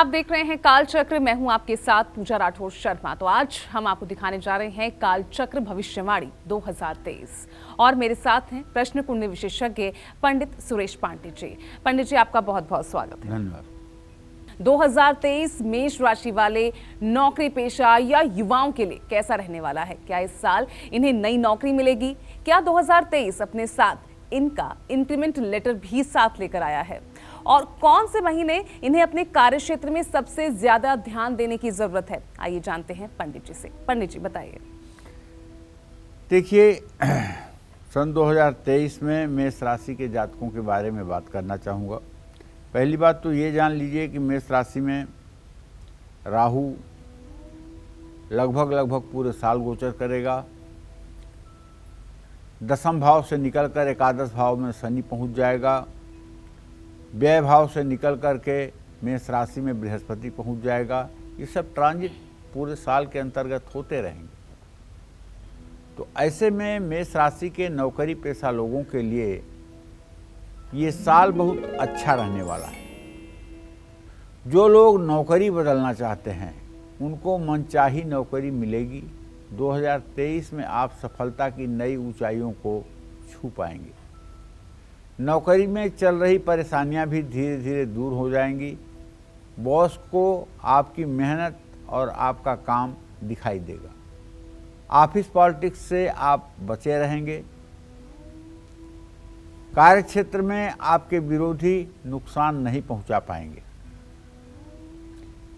आप देख रहे हैं काल चक्र। मैं हूं आपके साथ पूजा राठौर शर्मा। तो आज हम आपको दिखाने जा रहे हैं काल चक्र भविष्यवाणी 2023 और मेरे साथ हैं प्रश्न कुंडली विशेषज्ञ पंडित सुरेश पांडे जी। पंडित जी, आपका बहुत बहुत स्वागत है। धन्यवाद। 2023 मेष राशि वाले नौकरी पेशा या युवाओं के लिए कैसा रहने वाला है? क्या इस साल इन्हें नई नौकरी मिलेगी? क्या 2023 अपने साथ इनका इंक्रीमेंट लेटर भी साथ लेकर आया है? और कौन से महीने इन्हें अपने कार्य क्षेत्र में सबसे ज्यादा ध्यान देने की जरूरत है? आइए जानते हैं पंडित जी से। पंडित जी बताइए। देखिए, सन 2023 में मेष राशि के जातकों के बारे में बात करना चाहूँगा। पहली बात तो ये जान लीजिए कि मेष राशि में राहु लगभग पूरे साल गोचर करेगा। दसम भाव से निकलकर एकादश भाव में शनि पहुंच जाएगा। व्यय भाव से निकल कर के मेष राशि में बृहस्पति पहुंच जाएगा। ये सब ट्रांजिट पूरे साल के अंतर्गत होते रहेंगे। तो ऐसे में मेष राशि के नौकरी पेशा लोगों के लिए ये साल बहुत अच्छा रहने वाला है। जो लोग नौकरी बदलना चाहते हैं उनको मनचाही नौकरी मिलेगी। 2023 में आप सफलता की नई ऊंचाइयों को छू पाएंगे। नौकरी में चल रही परेशानियां भी धीरे धीरे दूर हो जाएंगी। बॉस को आपकी मेहनत और आपका काम दिखाई देगा। ऑफिस पॉलिटिक्स से आप बचे रहेंगे। कार्य क्षेत्र में आपके विरोधी नुकसान नहीं पहुंचा पाएंगे।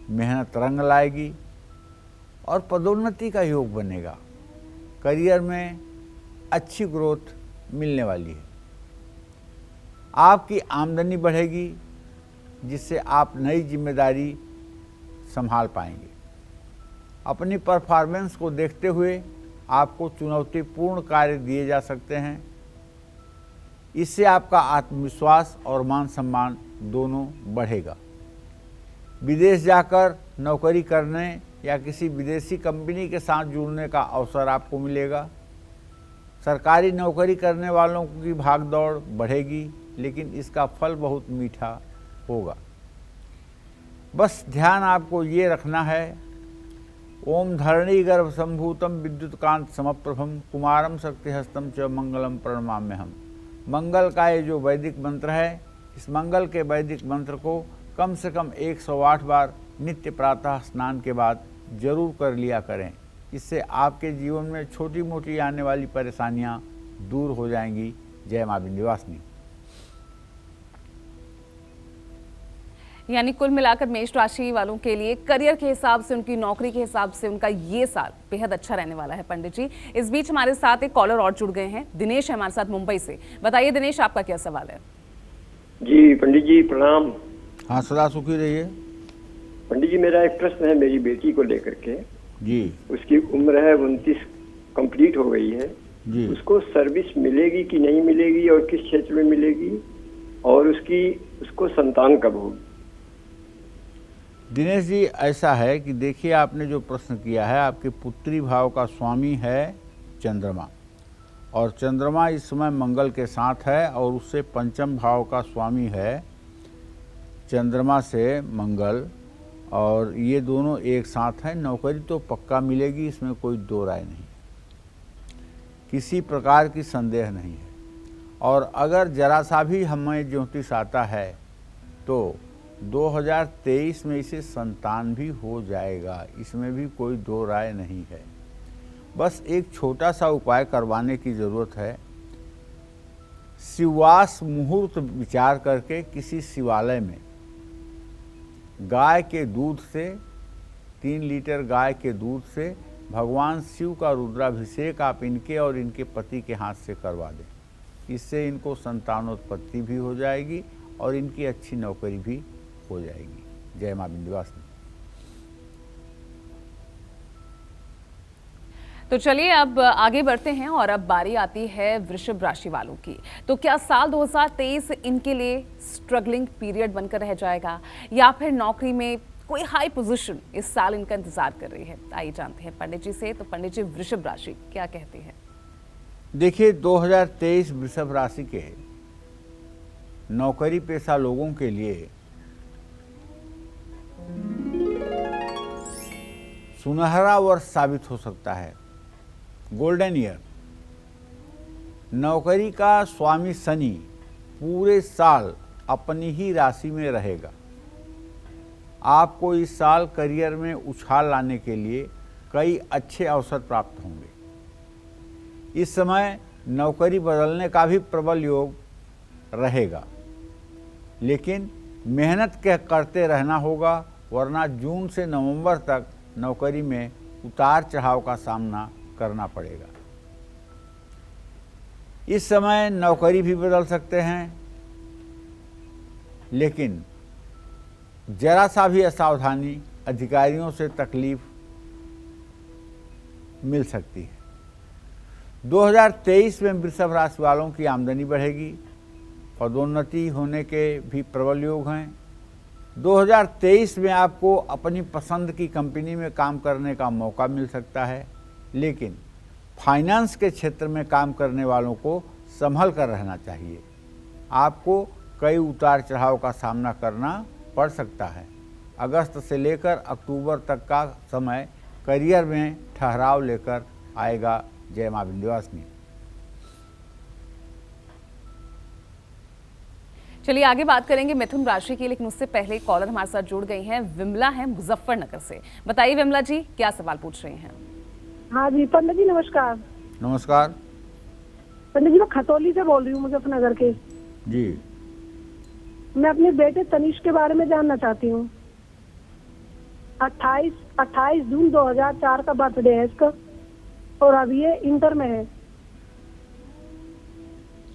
मेहनत रंग लाएगी और पदोन्नति का योग बनेगा। करियर में अच्छी ग्रोथ मिलने वाली है। आपकी आमदनी बढ़ेगी जिससे आप नई जिम्मेदारी संभाल पाएंगे। अपनी परफॉर्मेंस को देखते हुए आपको चुनौतीपूर्ण कार्य दिए जा सकते हैं। इससे आपका आत्मविश्वास और मान सम्मान दोनों बढ़ेगा। विदेश जाकर नौकरी करने या किसी विदेशी कंपनी के साथ जुड़ने का अवसर आपको मिलेगा। सरकारी नौकरी करने वालों की भागदौड़ बढ़ेगी, लेकिन इसका फल बहुत मीठा होगा। बस ध्यान आपको ये रखना है, ओम धरणी गर्भ संभूतम विद्युत कांत समप्रभम कुमारम शक्तिहस्तम च मंगलम प्रणमाम्यहम्। मंगल का ये जो वैदिक मंत्र है, इस मंगल के वैदिक मंत्र को कम से कम 108 बार नित्य प्रातः स्नान के बाद जरूर कर लिया करें। इससे आपके जीवन में छोटी मोटी आने वाली परेशानियां दूर हो जाएंगी। जय मां विंध्यवासिनी। यानी कुल मिलाकर मेष राशि वालों के लिए करियर के हिसाब से, उनकी नौकरी के हिसाब से उनका ये साल बेहद अच्छा रहने वाला है। पंडित जी, इस बीच हमारे साथ एक कॉलर और जुड़ गए हैं। दिनेश है हमारे साथ मुंबई से। बताइए दिनेश, आपका क्या सवाल है? जी पंडित जी प्रणाम। हाँ, सदा सुखी रहिए। पंडित जी, मेरा एक प्रश्न है मेरी बेटी को लेकर के जी। उसकी उम्र है 29, कंप्लीट हो गई है जी। उसको सर्विस मिलेगी कि नहीं मिलेगी और किस क्षेत्र में मिलेगी, और उसको संतान कब होगी? दिनेश जी, ऐसा है कि देखिए, आपने जो प्रश्न किया है, आपके पुत्री भाव का स्वामी है चंद्रमा, और चंद्रमा इस समय मंगल के साथ है, और उससे पंचम भाव का स्वामी है चंद्रमा से मंगल, और ये दोनों एक साथ हैं। नौकरी तो पक्का मिलेगी, इसमें कोई दो राय नहीं, किसी प्रकार की संदेह नहीं है। और अगर जरा सा भी हमें ज्योतिष आता है तो 2023 में इसे संतान भी हो जाएगा, इसमें भी कोई दो राय नहीं है। बस एक छोटा सा उपाय करवाने की ज़रूरत है। शिववास मुहूर्त विचार करके किसी शिवालय में गाय के दूध से, 3 लीटर गाय के दूध से भगवान शिव का रुद्राभिषेक आप इनके और इनके पति के हाथ से करवा दें। इससे इनको संतानोत्पत्ति भी हो जाएगी और इनकी अच्छी नौकरी भी हो जाएगी। जय मां विंध्यवासिनी। तो चलिए अब आगे बढ़ते हैं और अब बारी आती है वृषभ राशि वालों की। तो क्या साल 2023 इनके लिए स्ट्रगलिंग पीरियड बनकर रह जाएगा, या फिर नौकरी में कोई हाई पोजीशन इस साल इनका इंतजार कर रही है? आइए जानते हैं पंडित जी से। तो पंडित जी, वृषभ राशि क्या कहती है? देखिए, 2023 वृषभ राशि के नौकरी पेशा लोगों के लिए सुनहरा वर्ष साबित हो सकता है, गोल्डन ईयर। नौकरी का स्वामी शनि पूरे साल अपनी ही राशि में रहेगा। आपको इस साल करियर में उछाल लाने के लिए कई अच्छे अवसर प्राप्त होंगे। इस समय नौकरी बदलने का भी प्रबल योग रहेगा, लेकिन मेहनत करते रहना होगा, वरना जून से नवंबर तक नौकरी में उतार चढ़ाव का सामना करना पड़ेगा। इस समय नौकरी भी बदल सकते हैं, लेकिन जरा सा भी असावधानी अधिकारियों से तकलीफ मिल सकती है। 2023 में वृषभ राशि वालों की आमदनी बढ़ेगी, पदोन्नति होने के भी प्रबल योग हैं। 2023 में आपको अपनी पसंद की कंपनी में काम करने का मौका मिल सकता है, लेकिन फाइनेंस के क्षेत्र में काम करने वालों को संभल कर रहना चाहिए। आपको कई उतार चढ़ाव का सामना करना पड़ सकता है। अगस्त से लेकर अक्टूबर तक का समय करियर में ठहराव लेकर आएगा। जय मां विंध्यवासिनी। चलिए आगे बात करेंगे मिथुन राशि की, लेकिन उससे पहले कॉलर हमारे साथ जुड़ गई हैं। विमला है मुजफ्फरनगर से। बताइए विमला जी, क्या सवाल पूछ रही हैं? हाँ जी पंडित जी नमस्कार। नमस्कार पंडित जी मैं खतौली से बोल रही हूँ, मुजफ्फरनगर के। जी। मैं अपने बेटे तनिष्क के बारे में जानना चाहती हूँ। 28 जून 2004 का बर्थडे है इसका, और अभी ये इंटर में है।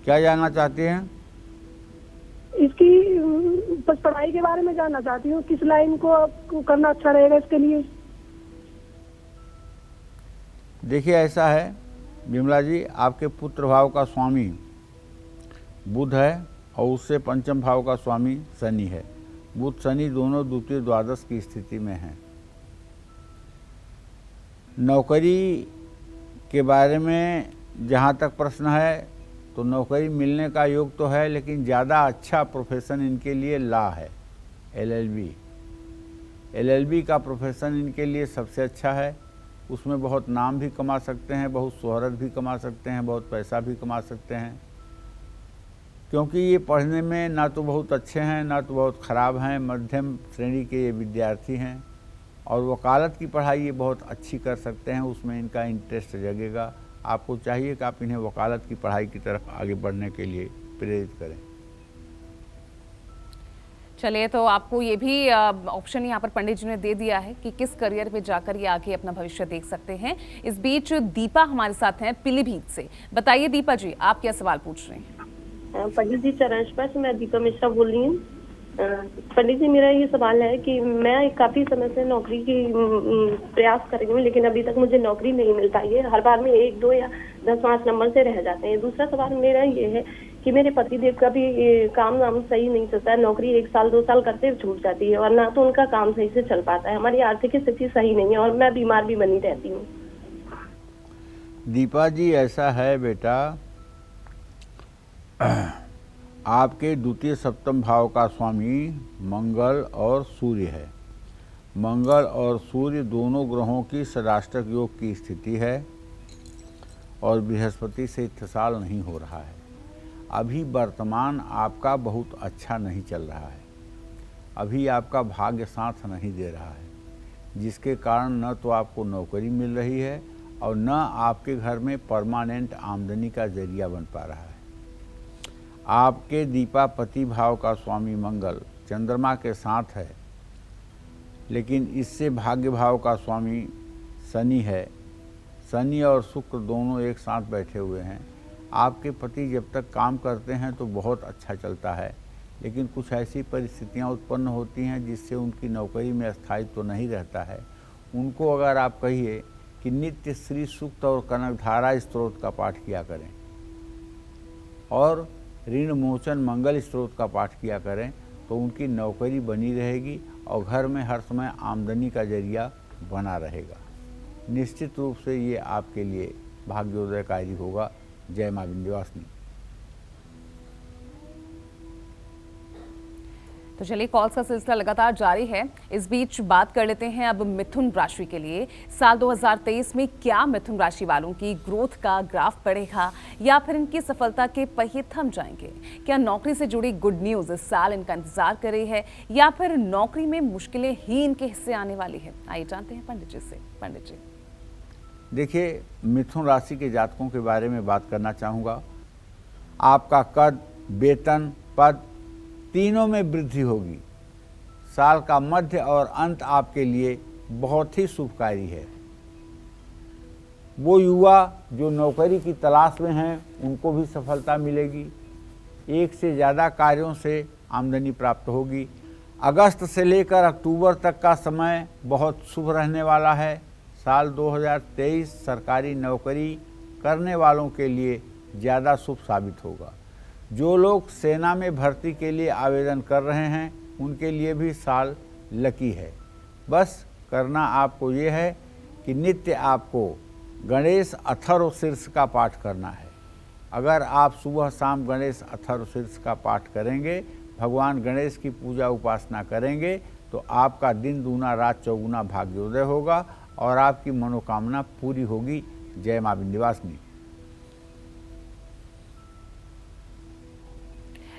क्या जानना चाहती हैं? इसकी बस पढ़ाई के बारे में जानना चाहती हूँ, किस लाइन को करना अच्छा रहेगा इसके लिए। देखिए ऐसा है विमला जी, आपके पुत्र भाव का स्वामी बुध है और उससे पंचम भाव का स्वामी शनि है। बुध शनि दोनों द्वितीय द्वादश की स्थिति में हैं। नौकरी के बारे में जहाँ तक प्रश्न है तो नौकरी मिलने का योग तो है, लेकिन ज़्यादा अच्छा प्रोफेशन इनके लिए लॉ है। एलएलबी का प्रोफेशन इनके लिए सबसे अच्छा है। उसमें बहुत नाम भी कमा सकते हैं, बहुत शोहरत भी कमा सकते हैं, बहुत पैसा भी कमा सकते हैं, क्योंकि ये पढ़ने में ना तो बहुत अच्छे हैं ना तो बहुत ख़राब हैं, मध्यम श्रेणी के ये विद्यार्थी हैं। और वकालत की पढ़ाई ये बहुत अच्छी कर सकते हैं, उसमें इनका इंटरेस्ट जगेगा। आपको चाहिए कि आप इन्हें वकालत की पढ़ाई की तरफ आगे बढ़ने के लिए प्रेरित करें। चलिए, तो आपको ये भी ऑप्शन यहाँ पर पंडित जी ने दे दिया है कि किस करियर पे जाकर ये आगे अपना भविष्य देख सकते हैं। इस बीच दीपा हमारे साथ हैं पीलीभीत से। बताइए दीपा जी, आप क्या सवाल पूछ रहे हैं? पंडित जी चरण स्पर्श, मैं दीपा मिश्रा बोल रही हूँ। पंडित जी मेरा ये सवाल है कि मैं काफी समय से नौकरी की प्रयास कर रही हूँ, लेकिन अभी तक मुझे नौकरी नहीं मिल पाई है। हर बार में 1, 2 या 10-5 नंबर से रह जाते हैं। दूसरा सवाल मेरा ये है कि मेरे पतिदेव का भी काम नाम सही नहीं चलता है। नौकरी 1 साल 2 साल करते छूट जाती है, और ना तो उनका काम सही से चल पाता है। हमारी आर्थिक स्थिति सही नहीं है और मैं बीमार भी बनी रहती हूँ। दीपा जी ऐसा है बेटा, आपके द्वितीय सप्तम भाव का स्वामी मंगल और सूर्य है। मंगल और सूर्य दोनों ग्रहों की षडाष्टक योग की स्थिति है और बृहस्पति से इत्तेसाल नहीं हो रहा है। अभी वर्तमान आपका बहुत अच्छा नहीं चल रहा है। अभी आपका भाग्य साथ नहीं दे रहा है, जिसके कारण न तो आपको नौकरी मिल रही है और न आपके घर में परमानेंट आमदनी का जरिया बन पा रहा है। आपके दीपापति भाव का स्वामी मंगल चंद्रमा के साथ है, लेकिन इससे भाग्य भाव का स्वामी शनि है। शनि और शुक्र दोनों एक साथ बैठे हुए हैं। आपके पति जब तक काम करते हैं तो बहुत अच्छा चलता है, लेकिन कुछ ऐसी परिस्थितियां उत्पन्न होती हैं जिससे उनकी नौकरी में स्थायित्व तो नहीं रहता है। उनको अगर आप कहिए कि नित्य श्री सूक्त और कनकधारा स्त्रोत का पाठ किया करें और ऋण मोचन मंगल स्त्रोत का पाठ किया करें, तो उनकी नौकरी बनी रहेगी और घर में हर समय आमदनी का जरिया बना रहेगा। निश्चित रूप से ये आपके लिए भाग्योदयकारी होगा। जय मां विंध्यवासिनी। तो चलिए, कॉल्स का सिलसिला लगातार जारी है। इस बीच बात कर लेते हैं अब मिथुन राशि के लिए। साल 2023 में क्या मिथुन राशि वालों की ग्रोथ का ग्राफ बढ़ेगा या फिर इनकी सफलता के पहिए थम जाएंगे? क्या नौकरी से जुड़ी गुड न्यूज इस साल इनका इंतजार कर रही है या फिर नौकरी में मुश्किलें ही इनके हिस्से आने वाली है? आइए जानते हैं पंडित जी से। पंडित जी, देखिए, मिथुन राशि के जातकों के बारे में बात करना चाहूँगा। आपका कद, वेतन, पद तीनों में वृद्धि होगी। साल का मध्य और अंत आपके लिए बहुत ही शुभकारी है। वो युवा जो नौकरी की तलाश में हैं, उनको भी सफलता मिलेगी। एक से ज़्यादा कार्यों से आमदनी प्राप्त होगी। अगस्त से लेकर अक्टूबर तक का समय बहुत शुभ रहने वाला है। साल 2023 सरकारी नौकरी करने वालों के लिए ज़्यादा शुभ साबित होगा। जो लोग सेना में भर्ती के लिए आवेदन कर रहे हैं, उनके लिए भी साल लकी है। बस करना आपको ये है कि नित्य आपको गणेश अथर्व शीर्ष का पाठ करना है। अगर आप सुबह शाम गणेश अथर्व शीर्ष का पाठ करेंगे, भगवान गणेश की पूजा उपासना करेंगे, तो आपका दिन दूना रात चौगुना भाग्योदय होगा और आपकी मनोकामना पूरी होगी। जय मां विंध्यवासिनी।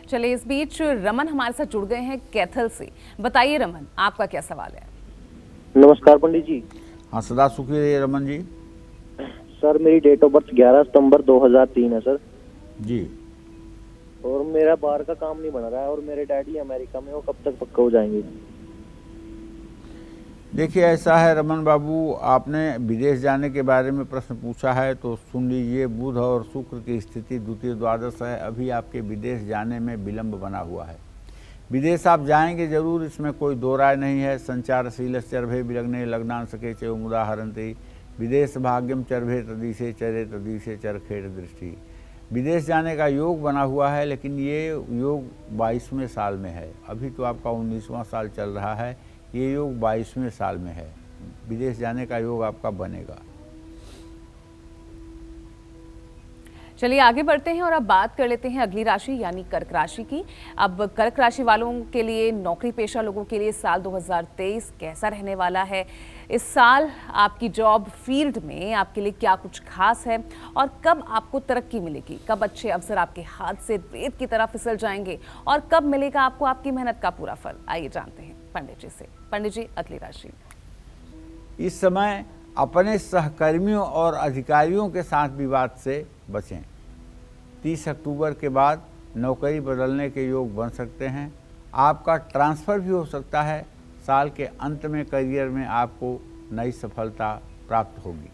चलिए, इस बीच रमन हमारे साथ जुड़ गए हैं कैथल से। बताइए रमन, आपका क्या सवाल है? नमस्कार पंडित जी। हाँ, सदा सुखी रहिए रमन जी। सर, मेरी डेट ऑफ बर्थ 11 सितंबर 2003 है सर। जी। और मेरा बाहर का काम नहीं बन रहा है और मेरे डैडी अमेरिका में, वो कब तक पक्का हो जाएंगे? देखिए, ऐसा है रमन बाबू, आपने विदेश जाने के बारे में प्रश्न पूछा है, तो सुन लीजिए। बुध और शुक्र की स्थिति द्वितीय द्वादश है। अभी आपके विदेश जाने में विलंब बना हुआ है। विदेश आप जाएंगे जरूर, इसमें कोई दो राय नहीं है। संचारशील चरभे विलग्ने लग्नांसके च उदाहरन्ति विदेश भाग्यम चरभे तदीसे चरे तदीसे चरखेड़ दृष्टि। विदेश जाने का योग बना हुआ है, लेकिन ये योग 22वें साल में है। अभी तो आपका 19वां साल चल रहा है, ये योग 22वें साल में है। विदेश जाने का योग आपका बनेगा। चलिए आगे बढ़ते हैं और अब बात कर लेते हैं अगली राशि यानी कर्क राशि की। अब कर्क राशि वालों के लिए, नौकरी पेशा लोगों के लिए साल 2023 कैसा रहने वाला है? इस साल आपकी जॉब फील्ड में आपके लिए क्या कुछ खास है और कब आपको तरक्की मिलेगी? कब अच्छे अवसर आपके हाथ से रेत की तरह फिसल जाएंगे और कब मिलेगा आपको आपकी मेहनत का पूरा फल? आइए जानते हैं पंडित जी से। पंडित जी, अगली राशि। इस समय अपने सहकर्मियों और अधिकारियों के साथ विवाद से बचें। 30 अक्टूबर के बाद नौकरी बदलने के योग बन सकते हैं। आपका ट्रांसफ़र भी हो सकता है। साल के अंत में करियर में आपको नई सफलता प्राप्त होगी।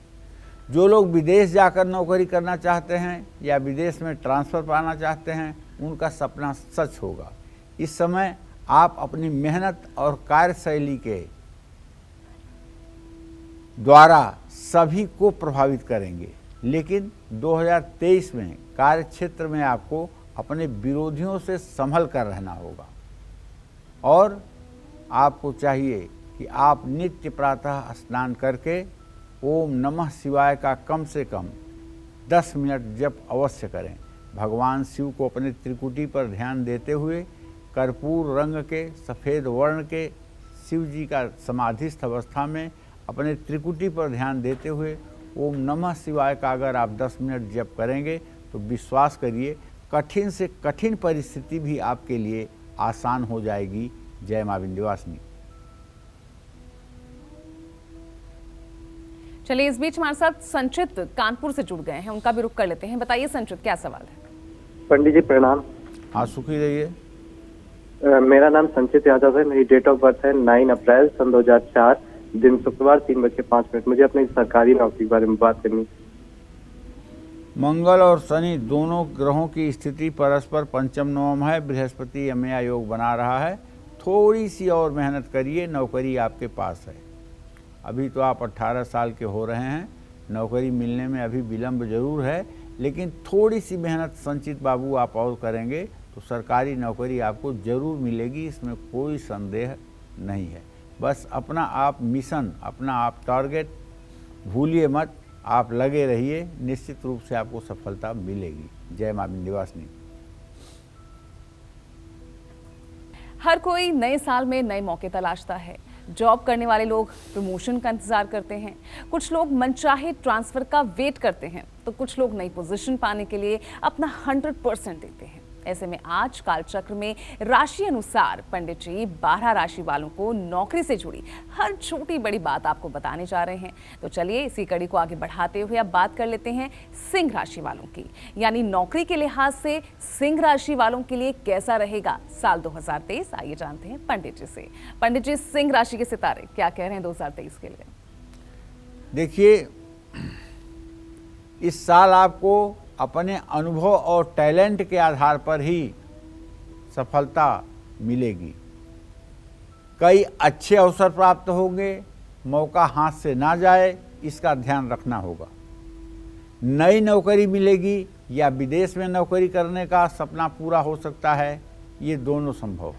जो लोग विदेश जाकर नौकरी करना चाहते हैं या विदेश में ट्रांसफ़र पाना चाहते हैं, उनका सपना सच होगा। इस समय आप अपनी मेहनत और कार्यशैली के द्वारा सभी को प्रभावित करेंगे, लेकिन 2023 में कार्य क्षेत्र में आपको अपने विरोधियों से संभल कर रहना होगा और आपको चाहिए कि आप नित्य प्रातः स्नान करके ओम नमः शिवाय का कम से कम 10 मिनट जप अवश्य करें। भगवान शिव को अपने त्रिकुटी पर ध्यान देते हुए कर्पूर रंग के सफ़ेद वर्ण के शिव जी का समाधिस्थ अवस्था में अपने त्रिकुटी पर ध्यान देते हुए ओम नमः शिवाय का अगर आप 10 मिनट जप करेंगे तो विश्वास करिए, कठिन से कठिन परिस्थिति भी आपके लिए आसान हो जाएगी। जय मां विंध्यवासिनी। चलिए, इस बीच हमारे साथ संचित कानपुर से जुड़ गए हैं, उनका भी रुख कर लेते हैं। बताइए संचित, क्या सवाल है? पंडित जी प्रणाम। हाँ, सुखी रहिए। मेरा नाम संचित यादव है। मेरी डेट ऑफ बर्थ है 9 अप्रैल सन 2004, दिन शुक्रवार 3:05। मुझे अपनी सरकारी नौकरी के बारे में बात करनी। मंगल और शनि दोनों ग्रहों की स्थिति परस्पर पंचम नवम है। बृहस्पति यमया योग बना रहा है। थोड़ी सी और मेहनत करिए, नौकरी आपके पास है। अभी तो आप 18 साल के हो रहे हैं, नौकरी मिलने में अभी विलंब जरूर है, लेकिन थोड़ी सी मेहनत संचित बाबू आप और करेंगे तो सरकारी नौकरी आपको जरूर मिलेगी, इसमें कोई संदेह नहीं है। बस अपना आप मिशन, अपना आप टारगेट भूलिए मत, आप लगे रहिए, निश्चित रूप से आपको सफलता मिलेगी। जय मां विंध्यवासिनी। हर कोई नए साल में नए मौके तलाशता है। जॉब करने वाले लोग प्रमोशन का इंतजार करते हैं, कुछ लोग मनचाहे ट्रांसफर का वेट करते हैं, तो कुछ लोग नई पोजीशन पाने के लिए अपना 100% देते हैं। ऐसे में आज कालचक्र में राशि अनुसार पंडित जी 12 राशि वालों को नौकरी से जुड़ी हर छोटी बड़ी बात आपको बताने जा रहे हैं। तो चलिए इसी कड़ी को आगे बढ़ाते हुए अब बात कर लेते हैं सिंह राशि वालों की, यानी नौकरी के लिहाज से सिंह राशि वालों के लिए कैसा रहेगा साल 2023। आइए जानते हैं पंडित जी से। पंडित जी, सिंह राशि के सितारे क्या कह रहे हैं 2023 के लिए? देखिए, इस साल आपको अपने अनुभव और टैलेंट के आधार पर ही सफलता मिलेगी। कई अच्छे अवसर प्राप्त होंगे, मौका हाथ से ना जाए इसका ध्यान रखना होगा। नई नौकरी मिलेगी या विदेश में नौकरी करने का सपना पूरा हो सकता है, ये दोनों संभव।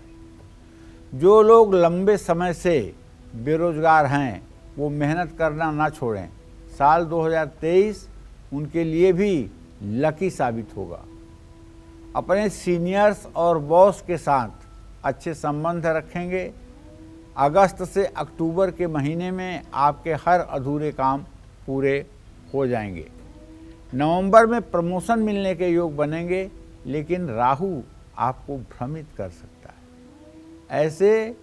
जो लोग लंबे समय से बेरोजगार हैं वो मेहनत करना ना छोड़ें। साल 2023 उनके लिए भी लकी साबित होगा। अपने सीनियर्स और बॉस के साथ अच्छे संबंध रखेंगे। अगस्त से अक्टूबर के महीने में आपके हर अधूरे काम पूरे हो जाएंगे। नवंबर में प्रमोशन मिलने के योग बनेंगे, लेकिन राहु आपको भ्रमित कर सकता है। ऐसे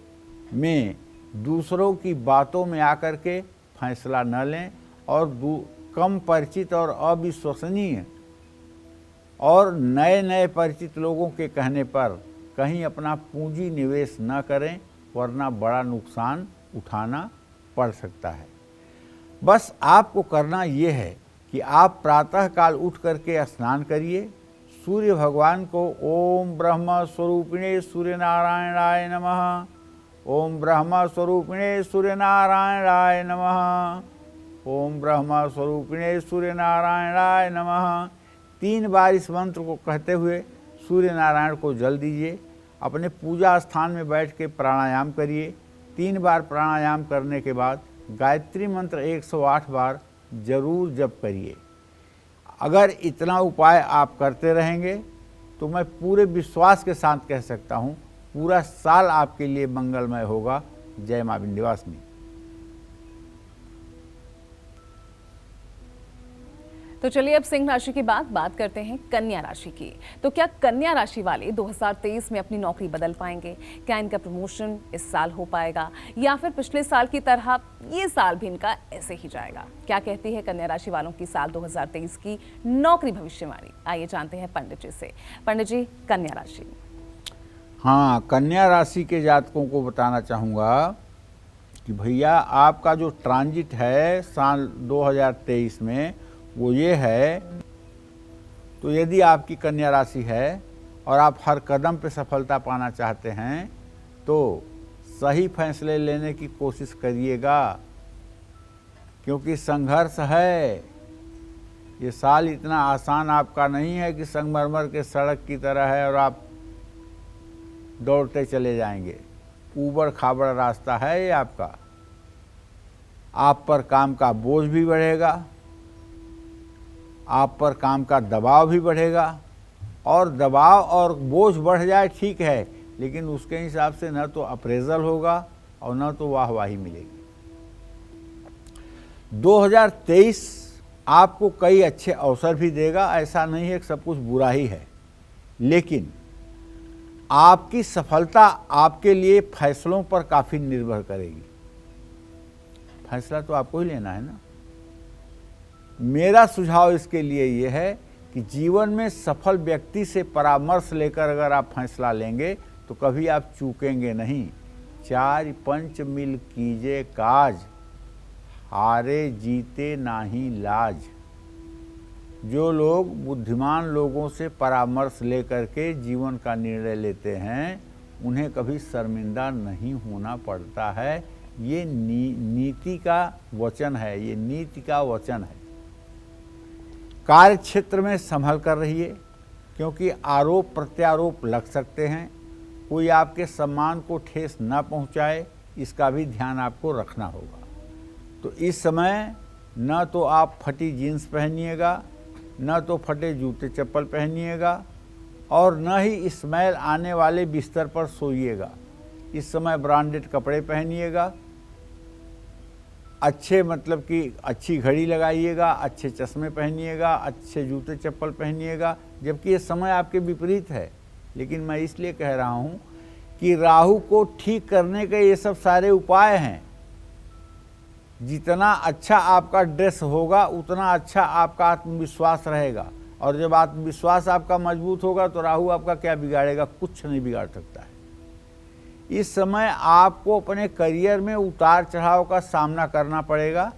में दूसरों की बातों में आकर के फैसला न लें और कम परिचित और अविश्वसनीय और नए नए परिचित लोगों के कहने पर कहीं अपना पूंजी निवेश न करें, वरना बड़ा नुकसान उठाना पड़ सकता है। बस आपको करना ये है कि आप प्रातःकाल उठ करके स्नान करिए, सूर्य भगवान को ओम ब्रह्म स्वरूपिणे सूर्य नारायणाय नमः, ओम ब्रह्म स्वरूपिणे सूर्य नारायणाय नमः, ओम ब्रह्म स्वरूपिणे सूर्य नारायणाय नमः 3 बार इस मंत्र को कहते हुए सूर्य नारायण को जल दीजिए। अपने पूजा स्थान में बैठ के प्राणायाम करिए। 3 बार प्राणायाम करने के बाद गायत्री मंत्र 108 बार जरूर जप करिए। अगर इतना उपाय आप करते रहेंगे तो मैं पूरे विश्वास के साथ कह सकता हूँ पूरा साल आपके लिए मंगलमय होगा। जय मां विंध्यवासिनी। तो चलिए अब सिंह राशि के बाद बात करते हैं कन्या राशि की। तो क्या कन्या राशि वाले 2023 में अपनी नौकरी बदल पाएंगे? क्या इनका प्रमोशन इस साल हो पाएगा या फिर पिछले साल की तरह ये साल भी इनका ऐसे ही जाएगा? क्या कहती है कन्या राशि वालों की साल 2023 की नौकरी भविष्यवाणी? आइए जानते हैं पंडित जी से। पंडित जी, कन्या राशि। हाँ, कन्या राशि के जातकों को बताना चाहूँगा कि भैया आपका जो ट्रांजिट है साल 2023 में वो ये है। तो यदि आपकी कन्या राशि है और आप हर कदम पे सफलता पाना चाहते हैं तो सही फैसले लेने की कोशिश करिएगा, क्योंकि संघर्ष है। ये साल इतना आसान आपका नहीं है कि संगमरमर के सड़क की तरह है और आप दौड़ते चले जाएंगे। ऊबड़ खाबड़ रास्ता है ये आपका। आप पर काम का बोझ भी बढ़ेगा, आप पर काम का दबाव भी बढ़ेगा। और दबाव और बोझ बढ़ जाए ठीक है, लेकिन उसके हिसाब से न तो अप्रेजल होगा और न तो वाहवाही मिलेगी। 2023 आपको कई अच्छे अवसर भी देगा, ऐसा नहीं है कि सब कुछ बुरा ही है, लेकिन आपकी सफलता आपके लिए फैसलों पर काफ़ी निर्भर करेगी। फैसला तो आपको ही लेना है ना। मेरा सुझाव इसके लिए ये है कि जीवन में सफल व्यक्ति से परामर्श लेकर अगर आप फैसला लेंगे तो कभी आप चूकेंगे नहीं। 4 पंच मिल कीजिए काज, हारे जीते नाही लाज। जो लोग बुद्धिमान लोगों से परामर्श लेकर के जीवन का निर्णय लेते हैं उन्हें कभी शर्मिंदा नहीं होना पड़ता है। ये नीति का वचन है, ये नीति का वचन है। कार्य क्षेत्र में संभल कर रहिए, क्योंकि आरोप प्रत्यारोप लग सकते हैं। कोई आपके सम्मान को ठेस न पहुंचाए, इसका भी ध्यान आपको रखना होगा। तो इस समय न तो आप फटी जीन्स पहनिएगा, न तो फटे जूते चप्पल पहनिएगा, और न ही स्मेल आने वाले बिस्तर पर सोइएगा। इस समय ब्रांडेड कपड़े पहनिएगा, अच्छे मतलब कि अच्छी घड़ी लगाइएगा, अच्छे चश्मे पहनिएगा, अच्छे जूते चप्पल पहनिएगा, जबकि ये समय आपके विपरीत है। लेकिन मैं इसलिए कह रहा हूँ कि राहु को ठीक करने के ये सब सारे उपाय हैं। जितना अच्छा आपका ड्रेस होगा उतना अच्छा आपका आत्मविश्वास रहेगा, और जब आत्मविश्वास आपका मजबूत होगा तो राहु आपका क्या बिगाड़ेगा? कुछ नहीं बिगाड़ सकता है। इस समय आपको अपने करियर में उतार चढ़ाव का सामना करना पड़ेगा।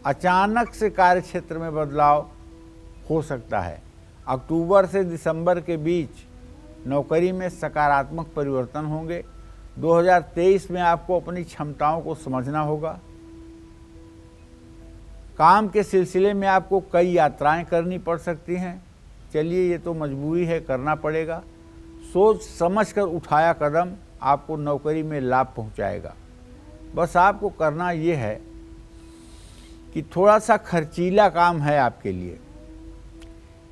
अचानक से कार्य क्षेत्र में बदलाव हो सकता है। अक्टूबर से दिसंबर के बीच नौकरी में सकारात्मक परिवर्तन होंगे। 2023 में आपको अपनी क्षमताओं को समझना होगा। काम के सिलसिले में आपको कई यात्राएं करनी पड़ सकती हैं। चलिए, ये तो मजबूरी है, करना पड़ेगा। सोच समझकर उठाया कदम आपको नौकरी में लाभ पहुंचाएगा। बस आपको करना ये है कि थोड़ा सा खर्चीला काम है आपके लिए।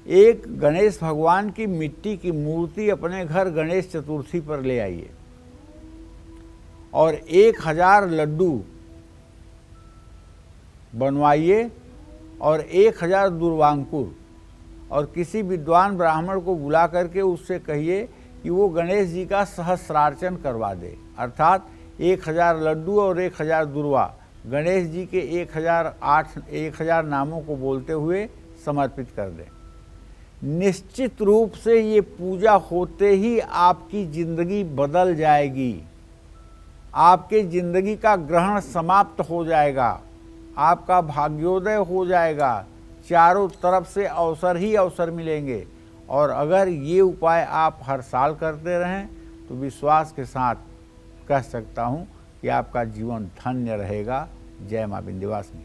एक गणेश भगवान की मिट्टी की मूर्ति अपने घर गणेश चतुर्थी पर ले आइए और 1000 लड्डू बनवाइए और 1000 दुर्वांकुर, और किसी विद्वान ब्राह्मण को बुला करके उससे कहिए कि वो गणेश जी का सहस्रार्चन करवा दे। अर्थात 1000 लड्डू और 1000 दुर्वा गणेश जी के 1000 नामों को बोलते हुए समर्पित कर दें। निश्चित रूप से ये पूजा होते ही आपकी जिंदगी बदल जाएगी। आपके जिंदगी का ग्रहण समाप्त हो जाएगा, आपका भाग्योदय हो जाएगा। चारों तरफ से अवसर ही अवसर मिलेंगे। और अगर ये उपाय आप हर साल करते रहें तो विश्वास के साथ कह सकता हूँ कि आपका जीवन धन्य रहेगा। जय मां विंध्यवासिनी।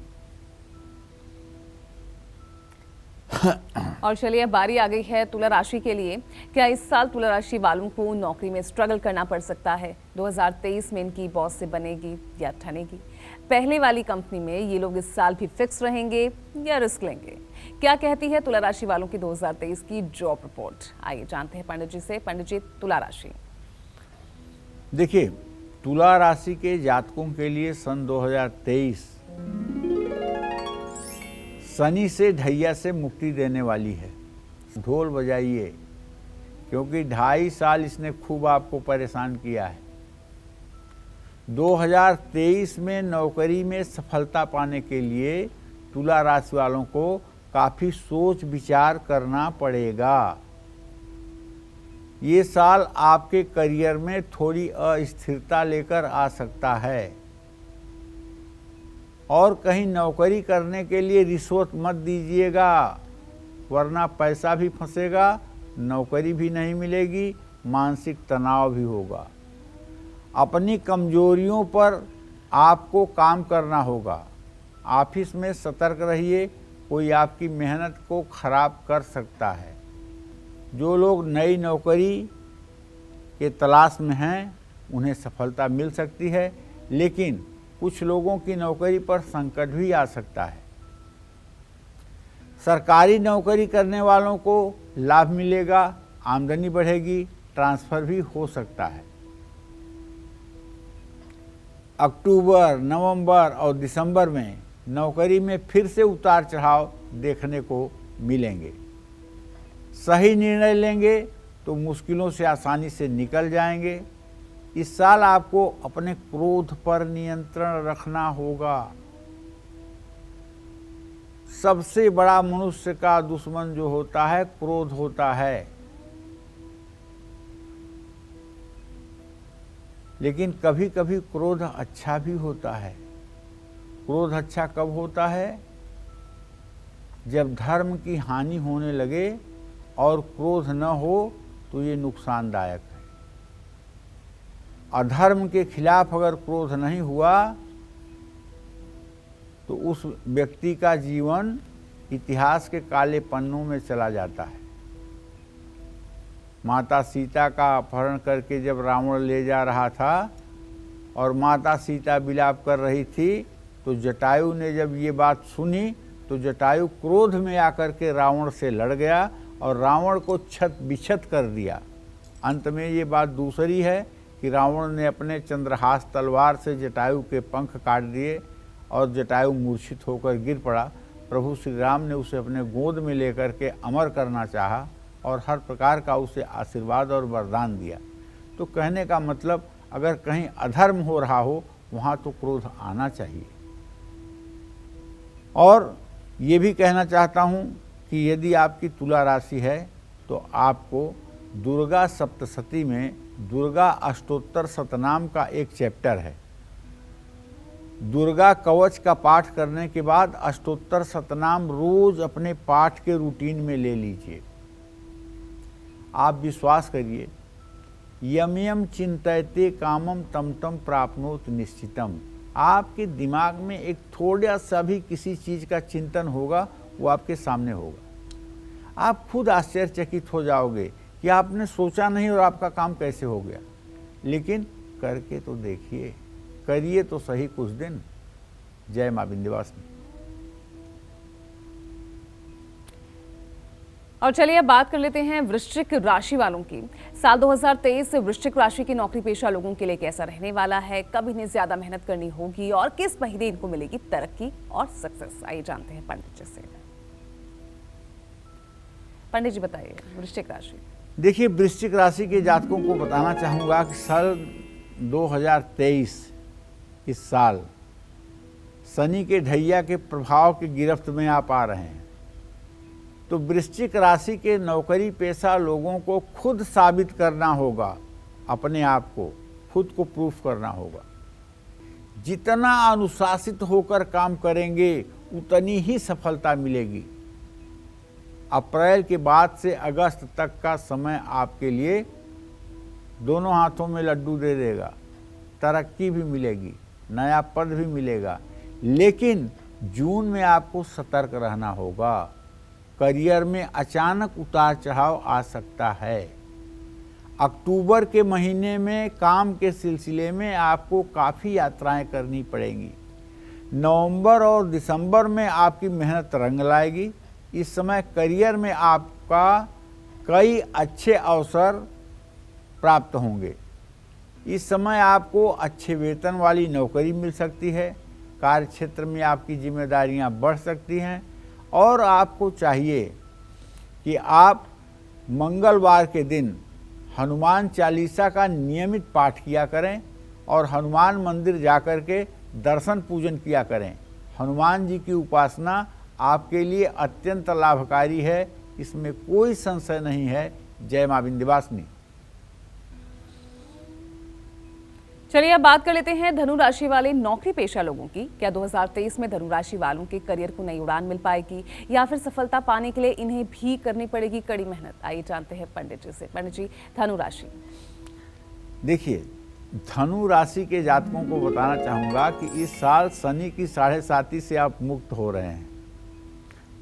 और चलिए, अब बारी आ गई है तुला राशि के लिए। क्या इस साल तुला राशि वालों को नौकरी में स्ट्रगल करना पड़ सकता है? 2023 में इनकी बॉस से बनेगी या ठनेगी? पहले वाली कंपनी में ये लोग इस साल भी फिक्स रहेंगे या रिस्क लेंगे? क्या कहती है तुला राशि वालों की 2023 की जॉब रिपोर्ट? आइए जानते हैं पंडित जी से। पंडित जी, तुला राशि। देखिए, तुला राशि के जातकों के लिए सन 2023 शनि से ढैया से मुक्ति देने वाली है। ढोल बजाइए, क्योंकि 2.5 साल इसने खूब आपको परेशान किया है। 2023 में नौकरी में सफलता पाने के लिए तुला राशि वालों को काफ़ी सोच विचार करना पड़ेगा। ये साल आपके करियर में थोड़ी अस्थिरता लेकर आ सकता है, और कहीं नौकरी करने के लिए रिश्वत मत दीजिएगा, वरना पैसा भी फंसेगा, नौकरी भी नहीं मिलेगी, मानसिक तनाव भी होगा। अपनी कमजोरियों पर आपको काम करना होगा। ऑफिस में सतर्क रहिए, कोई आपकी मेहनत को खराब कर सकता है। जो लोग नई नौकरी के तलाश में हैं उन्हें सफलता मिल सकती है, लेकिन कुछ लोगों की नौकरी पर संकट भी आ सकता है। सरकारी नौकरी करने वालों को लाभ मिलेगा, आमदनी बढ़ेगी, ट्रांसफर भी हो सकता है। अक्टूबर, नवंबर और दिसंबर में नौकरी में फिर से उतार चढ़ाव देखने को मिलेंगे। सही निर्णय लेंगे तो मुश्किलों से आसानी से निकल जाएंगे। इस साल आपको अपने क्रोध पर नियंत्रण रखना होगा। सबसे बड़ा मनुष्य का दुश्मन जो होता है क्रोध होता है। लेकिन कभी कभी क्रोध अच्छा भी होता है। क्रोध अच्छा कब होता है? जब धर्म की हानि होने लगे और क्रोध न हो तो ये नुकसानदायक है। अधर्म के खिलाफ अगर क्रोध नहीं हुआ तो उस व्यक्ति का जीवन इतिहास के काले पन्नों में चला जाता है। माता सीता का अपहरण करके जब रावण ले जा रहा था और माता सीता विलाप कर रही थी, तो जटायु ने जब ये बात सुनी तो जटायु क्रोध में आकर के रावण से लड़ गया और रावण को छत बिछत कर दिया। अंत में ये बात दूसरी है कि रावण ने अपने चंद्रहास तलवार से जटायु के पंख काट दिए और जटायु मूर्छित होकर गिर पड़ा। प्रभु श्री राम ने उसे अपने गोद में लेकर के अमर करना चाहा और हर प्रकार का उसे आशीर्वाद और वरदान दिया। तो कहने का मतलब, अगर कहीं अधर्म हो रहा हो वहाँ तो क्रोध आना चाहिए। और ये भी कहना चाहता हूँ कि यदि आपकी तुला राशि है तो आपको दुर्गा सप्तशती में दुर्गा अष्टोत्तर शतनाम का एक चैप्टर है। दुर्गा कवच का पाठ करने के बाद अष्टोत्तर शतनाम रोज अपने पाठ के रूटीन में ले लीजिए। आप विश्वास करिए, यम यम चिंतयते कामम तम तम प्राप्नोत निश्चितम। आपके दिमाग में एक थोड़ा सा भी किसी चीज़ का चिंतन होगा, वो आपके सामने होगा। आप खुद आश्चर्यचकित हो जाओगे कि आपने सोचा नहीं और आपका काम कैसे हो गया। लेकिन करके तो देखिए, करिए तो सही कुछ दिन। जय मां विंध्यवासिनी। और चलिए अब बात कर लेते हैं वृश्चिक राशि वालों की। साल 2023 वृश्चिक राशि के नौकरी पेशा लोगों के लिए कैसा रहने वाला है, कब इन्हें ज्यादा मेहनत करनी होगी और किस महीने इनको मिलेगी तरक्की और सक्सेस, आइए जानते हैं पंडित जी से। पंडित जी बताइए वृश्चिक राशि। देखिए, वृश्चिक राशि के जातकों को बताना चाहूँगा कि साल 2023 इस साल शनि के ढैया के प्रभाव की गिरफ्त में आप आ रहे हैं। तो वृश्चिक राशि के नौकरी पेशा लोगों को खुद साबित करना होगा, अपने आप को खुद को प्रूफ करना होगा। जितना अनुशासित होकर काम करेंगे उतनी ही सफलता मिलेगी। अप्रैल के बाद से अगस्त तक का समय आपके लिए दोनों हाथों में लड्डू दे देगा। तरक्की भी मिलेगी, नया पद भी मिलेगा, लेकिन जून में आपको सतर्क रहना होगा। करियर में अचानक उतार चढ़ाव आ सकता है। अक्टूबर के महीने में काम के सिलसिले में आपको काफ़ी यात्राएं करनी पड़ेंगी। नवंबर और दिसंबर में आपकी मेहनत रंग लाएगी। इस समय करियर में आपका कई अच्छे अवसर प्राप्त होंगे। इस समय आपको अच्छे वेतन वाली नौकरी मिल सकती है। कार्य क्षेत्र में आपकी जिम्मेदारियां बढ़ सकती हैं और आपको चाहिए कि आप मंगलवार के दिन हनुमान चालीसा का नियमित पाठ किया करें और हनुमान मंदिर जाकर के दर्शन पूजन किया करें। हनुमान जी की उपासना आपके लिए अत्यंत लाभकारी है, इसमें कोई संशय नहीं है। जय मां विंध्यवासिनी। चलिए अब बात कर लेते हैं धनु राशि वाले नौकरी पेशा लोगों की। क्या 2023 में धनु राशि वालों के करियर को नई उड़ान मिल पाएगी या फिर सफलता पाने के लिए इन्हें भी करनी पड़ेगी कड़ी मेहनत? आइए जानते हैं पंडित जी से। पंडित जी, धनु राशि। देखिए, धनु राशि के जातकों को बताना चाहूँगा कि इस साल शनि की 7.5 से आप मुक्त हो रहे हैं।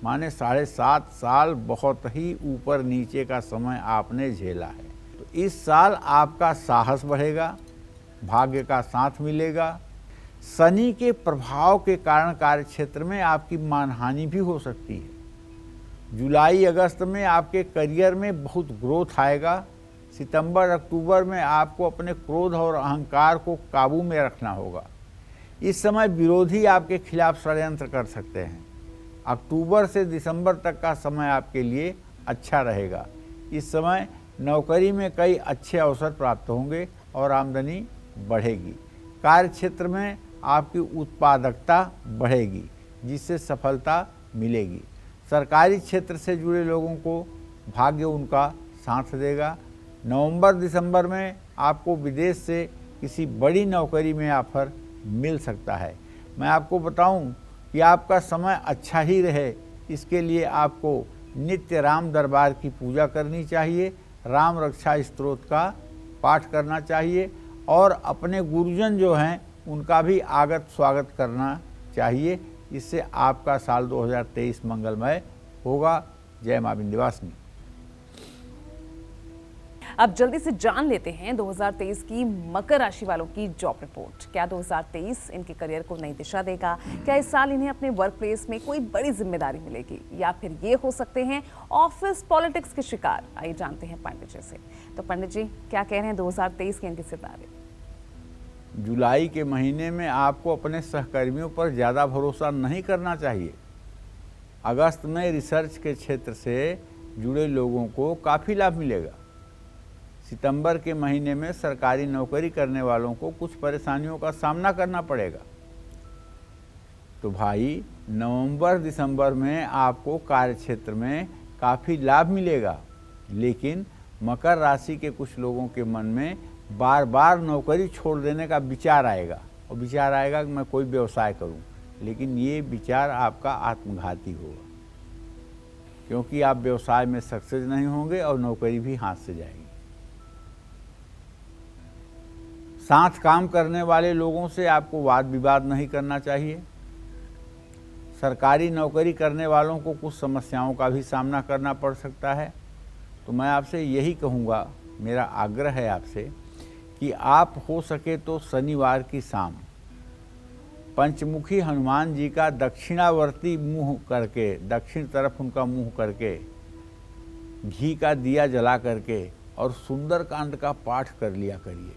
माने 7.5 साल बहुत ही ऊपर नीचे का समय आपने झेला है। तो इस साल आपका साहस बढ़ेगा, भाग्य का साथ मिलेगा। शनि के प्रभाव के कारण कार्य क्षेत्र में आपकी मानहानि भी हो सकती है। जुलाई अगस्त में आपके करियर में बहुत ग्रोथ आएगा। सितंबर अक्टूबर में आपको अपने क्रोध और अहंकार को काबू में रखना होगा। इस समय विरोधी आपके खिलाफ षड्यंत्र कर सकते हैं। अक्टूबर से दिसंबर तक का समय आपके लिए अच्छा रहेगा। इस समय नौकरी में कई अच्छे अवसर प्राप्त होंगे और आमदनी बढ़ेगी। कार्य क्षेत्र में आपकी उत्पादकता बढ़ेगी, जिससे सफलता मिलेगी। सरकारी क्षेत्र से जुड़े लोगों को भाग्य उनका साथ देगा। नवंबर दिसंबर में आपको विदेश से किसी बड़ी नौकरी में ऑफर मिल सकता है। मैं आपको बताऊं कि आपका समय अच्छा ही रहे, इसके लिए आपको नित्य राम दरबार की पूजा करनी चाहिए, राम रक्षा स्तोत्र का पाठ करना चाहिए और अपने गुरुजन जो हैं उनका भी आगत स्वागत करना चाहिए। इससे आपका साल 2023 मंगलमय होगा। जय मां विंध्यवासिनी। अब जल्दी से जान लेते हैं 2023 की मकर राशि वालों की जॉब रिपोर्ट। क्या 2023 इनके करियर को नई दिशा देगा? क्या इस साल इन्हें अपने वर्क प्लेस में कोई बड़ी जिम्मेदारी मिलेगी, या फिर ये हो सकते हैं ऑफिस पॉलिटिक्स के शिकार? आइए जानते हैं पंडित जी से। तो पंडित जी, क्या कह रहे हैं 2023 के इनके सितारे? जुलाई के महीने में आपको अपने सहकर्मियों पर ज़्यादा भरोसा नहीं करना चाहिए। अगस्त में रिसर्च के क्षेत्र से जुड़े लोगों को काफ़ी लाभ मिलेगा। सितंबर के महीने में सरकारी नौकरी करने वालों को कुछ परेशानियों का सामना करना पड़ेगा। तो भाई, नवंबर दिसंबर में आपको कार्यक्षेत्र में काफ़ी लाभ मिलेगा, लेकिन मकर राशि के कुछ लोगों के मन में बार बार नौकरी छोड़ देने का विचार आएगा, और विचार आएगा कि मैं कोई व्यवसाय करूं, लेकिन ये विचार आपका आत्मघाती होगा, क्योंकि आप व्यवसाय में सक्सेस नहीं होंगे और नौकरी भी हाथ से जाएगी। साथ काम करने वाले लोगों से आपको वाद विवाद नहीं करना चाहिए। सरकारी नौकरी करने वालों को कुछ समस्याओं का भी सामना करना पड़ सकता है। तो मैं आपसे यही कहूँगा, मेरा आग्रह है आपसे कि आप हो सके तो शनिवार की शाम पंचमुखी हनुमान जी का दक्षिणावर्ती मुंह करके, दक्षिण तरफ उनका मुंह करके, घी का दिया जला करके और सुंदरकांड का पाठ कर लिया करिए।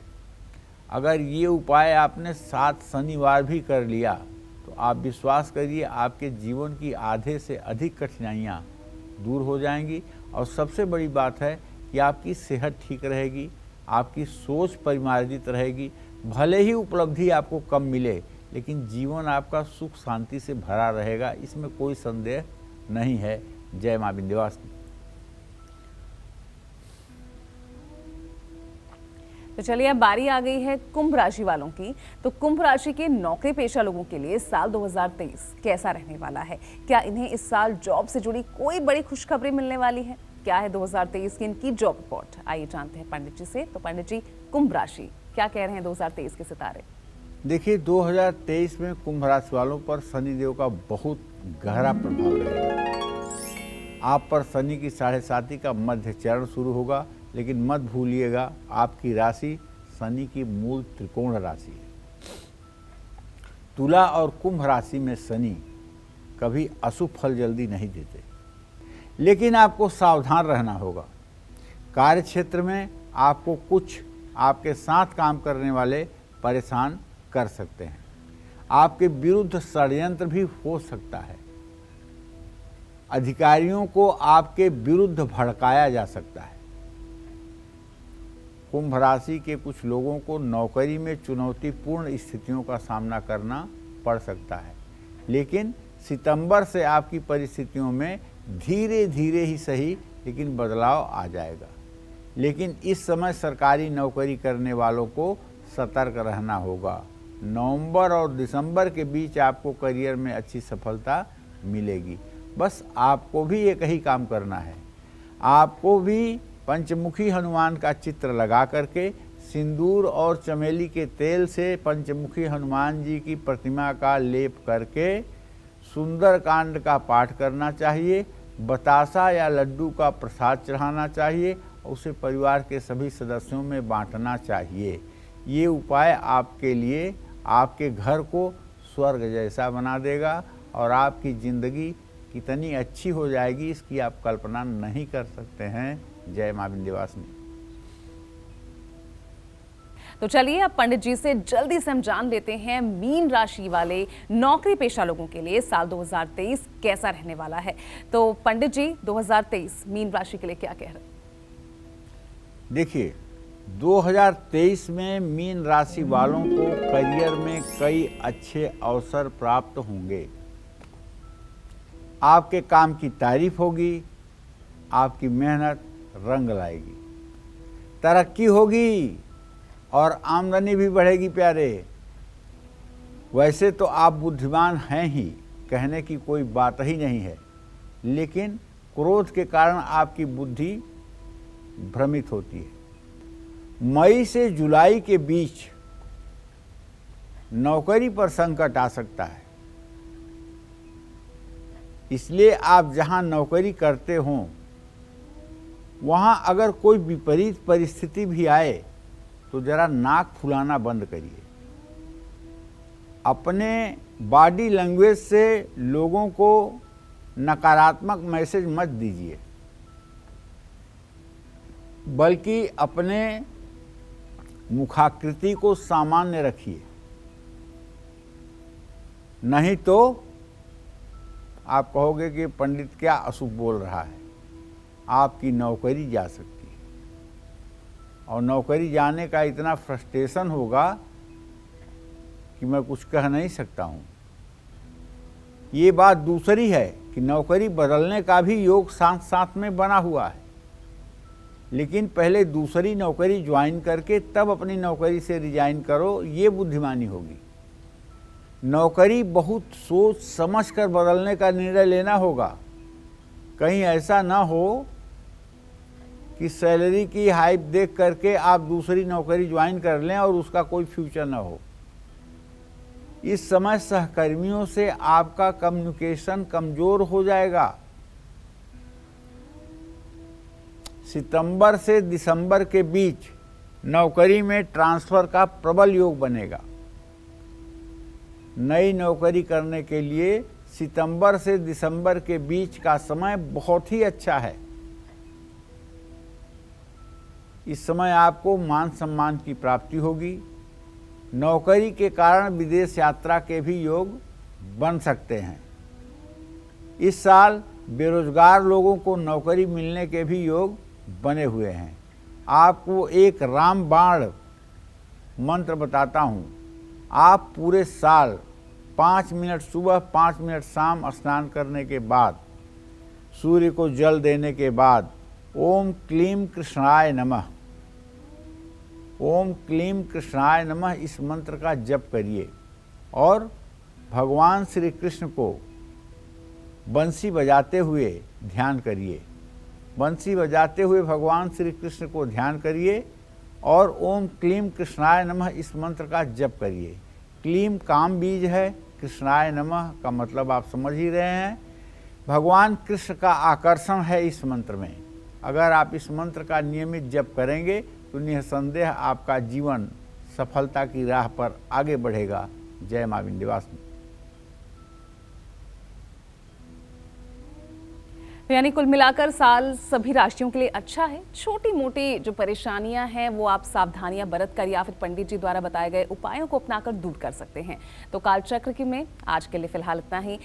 अगर ये उपाय आपने 7 शनिवार भी कर लिया तो आप विश्वास करिए, आपके जीवन की आधे से अधिक कठिनाइयाँ दूर हो जाएंगी। और सबसे बड़ी बात है कि आपकी सेहत ठीक रहेगी, आपकी सोच परिमार्जित रहेगी। भले ही उपलब्धि आपको कम मिले, लेकिन जीवन आपका सुख शांति से भरा रहेगा, इसमें कोई संदेह नहीं है। जय मां विंध्यवासिनी। तो चलिए, अब बारी आ गई है कुंभ राशि वालों की। तो कुंभ राशि के नौकरी पेशा लोगों के लिए साल 2023 कैसा रहने वाला है? क्या इन्हें इस साल जॉब से जुड़ी कोई बड़ी खुशखबरी मिलने वाली है? क्या है 2023 की इनकी जॉब रिपोर्ट? आइए जानते हैं पंडित जी से। तो पंडित जी, कुंभ राशि क्या कह रहे हैं 2023 के सितारे? देखिए, 2023 में कुंभ राशि वालों पर शनिदेव का बहुत गहरा प्रभाव रहेगा। आप पर शनि की 7.5 का मध्य चरण शुरू होगा, लेकिन मत भूलिएगा, आपकी राशि शनि की मूल त्रिकोण राशि है। तुला और कुंभ राशि में शनि कभी अशुभ फल जल्दी नहीं देते, लेकिन आपको सावधान रहना होगा। कार्य क्षेत्र में आपको कुछ आपके साथ काम करने वाले परेशान कर सकते हैं। आपके विरुद्ध षड्यंत्र भी हो सकता है। अधिकारियों को आपके विरुद्ध भड़काया जा सकता है। कुंभ राशि के कुछ लोगों को नौकरी में चुनौतीपूर्ण स्थितियों का सामना करना पड़ सकता है, लेकिन सितंबर से आपकी परिस्थितियों में धीरे धीरे ही सही, लेकिन बदलाव आ जाएगा। लेकिन इस समय सरकारी नौकरी करने वालों को सतर्क रहना होगा। नवंबर और दिसंबर के बीच आपको करियर में अच्छी सफलता मिलेगी। बस आपको भी एक ही काम करना है। आपको भी पंचमुखी हनुमान का चित्र लगा करके सिंदूर और चमेली के तेल से पंचमुखी हनुमान जी की प्रतिमा का लेप करके सुंदरकांड का पाठ करना चाहिए। बतासा या लड्डू का प्रसाद चढ़ाना चाहिए और उसे परिवार के सभी सदस्यों में बांटना चाहिए। ये उपाय आपके लिए आपके घर को स्वर्ग जैसा बना देगा और आपकी ज़िंदगी कितनी अच्छी हो जाएगी, इसकी आप कल्पना नहीं कर सकते हैं। जय मां विंध्यवासिनी। तो चलिए, अब पंडित जी से जल्दी से हम जान लेते हैं मीन राशि वाले नौकरी पेशा लोगों के लिए साल 2023 कैसा रहने वाला है। तो पंडित जी, 2023 मीन राशि के लिए क्या कह रहे हैं? देखिए, 2023 में मीन राशि वालों को करियर में कई अच्छे अवसर प्राप्त होंगे। आपके काम की तारीफ होगी, आपकी मेहनत रंग लाएगी, तरक्की होगी और आमदनी भी बढ़ेगी। प्यारे, वैसे तो आप बुद्धिमान हैं ही, कहने की कोई बात ही नहीं है, लेकिन क्रोध के कारण आपकी बुद्धि भ्रमित होती है। मई से जुलाई के बीच नौकरी पर संकट आ सकता है, इसलिए आप जहां नौकरी करते हों वहाँ अगर कोई विपरीत परिस्थिति भी आए तो जरा नाक फुलाना बंद करिए। अपने बॉडी लैंग्वेज से लोगों को नकारात्मक मैसेज मत दीजिए, बल्कि अपने मुखाकृति को सामान्य रखिए, नहीं तो आप कहोगे कि पंडित क्या अशुभ बोल रहा है। आपकी नौकरी जा सकती है, और नौकरी जाने का इतना फ्रस्ट्रेशन होगा कि मैं कुछ कह नहीं सकता हूँ। ये बात दूसरी है कि नौकरी बदलने का भी योग साथ साथ में बना हुआ है, लेकिन पहले दूसरी नौकरी ज्वाइन करके तब अपनी नौकरी से रिजाइन करो, ये बुद्धिमानी होगी। नौकरी बहुत सोच समझ कर बदलने का निर्णय लेना होगा। कहीं ऐसा ना हो कि सैलरी की हाइप देख करके आप दूसरी नौकरी ज्वाइन कर लें और उसका कोई फ्यूचर ना हो। इस समय सहकर्मियों से आपका कम्युनिकेशन कमजोर हो जाएगा। सितंबर से दिसंबर के बीच नौकरी में ट्रांसफर का प्रबल योग बनेगा। नई नौकरी करने के लिए सितंबर से दिसंबर के बीच का समय बहुत ही अच्छा है। इस समय आपको मान सम्मान की प्राप्ति होगी। नौकरी के कारण विदेश यात्रा के भी योग बन सकते हैं। इस साल बेरोजगार लोगों को नौकरी मिलने के भी योग बने हुए हैं। आपको एक रामबाण मंत्र बताता हूँ। आप पूरे साल 5 मिनट सुबह 5 मिनट शाम स्नान करने के बाद, सूर्य को जल देने के बाद ओम क्लीम कृष्णाय नमः, ओम क्लीम कृष्णाय नमः इस मंत्र का जप करिए और भगवान श्री कृष्ण को बंसी बजाते हुए ध्यान करिए। बंसी बजाते हुए भगवान श्री कृष्ण को ध्यान करिए और ओम क्लीम कृष्णाय नमः इस मंत्र का जप करिए। क्लीम काम बीज है, कृष्णाय नमः का मतलब आप समझ ही रहे हैं। भगवान कृष्ण का आकर्षण है इस मंत्र में। अगर आप इस मंत्र का नियमित जप करेंगे तो निसंदेह आपका जीवन सफलता की राह पर आगे बढ़ेगा। जय मां विंध्यवासिनी। यानी कुल मिलाकर साल सभी राशियों के लिए अच्छा है। छोटी मोटी जो परेशानियां हैं वो आप सावधानियां बरत कर या फिर पंडित जी द्वारा बताए गए उपायों को अपनाकर दूर कर सकते हैं। तो काल चक्र की में आज के लिए फिलहाल इतना ही।